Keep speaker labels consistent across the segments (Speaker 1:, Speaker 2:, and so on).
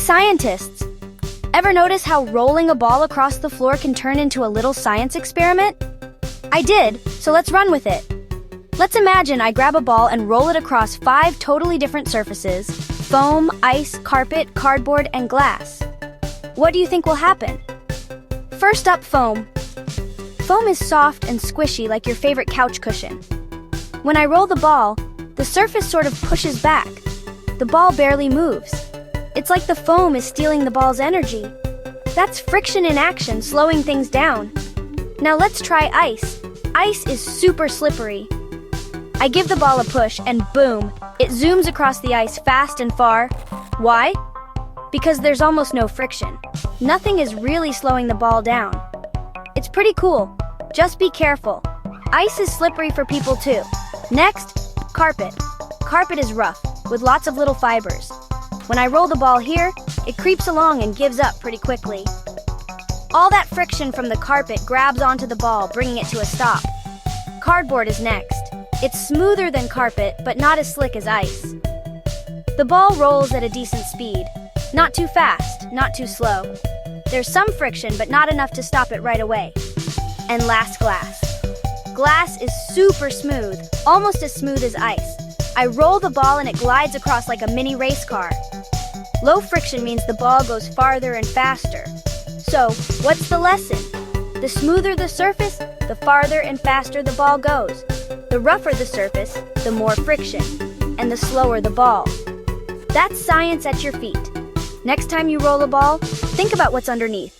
Speaker 1: scientists! Ever notice how rolling a ball across the floor can turn into a little science experiment? I did, so let's run with it. Let's imagine I grab a ball and roll it across 5 totally different surfaces: foam, ice, carpet, cardboard, and glass. What do you think will happen? First up, foam. Foam is soft and squishy like your favorite couch cushion. When I roll the ball, the surface sort of pushes back. The ball barely moves. It's like the foam is stealing the ball's energy. That's friction in action, slowing things down. Now let's try ice. Ice is super slippery. I give the ball a push and boom, it zooms across the ice fast and far. Why? Because there's almost no friction. Nothing is really slowing the ball down. It's pretty cool. Just be careful. Ice is slippery for people too. Next, carpet. Carpet is rough, with lots of little fibers. When I roll the ball here, it creeps along and gives up pretty quickly. All that friction from the carpet grabs onto the ball, bringing it to a stop. Cardboard is next. It's smoother than carpet, but not as slick as ice. The ball rolls at a decent speed. Not too fast, not too slow. There's some friction, but not enough to stop it right away. And last, glass. Glass is super smooth, almost as smooth as ice. I roll the ball and it glides across like a mini race car. Low friction means the ball goes farther and faster. So, what's the lesson? The smoother the surface, the farther and faster the ball goes. The rougher the surface, the more friction, and the slower the ball. That's science at your feet. Next time you roll a ball, think about what's underneath,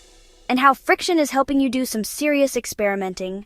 Speaker 1: and how friction is helping you do some serious experimenting.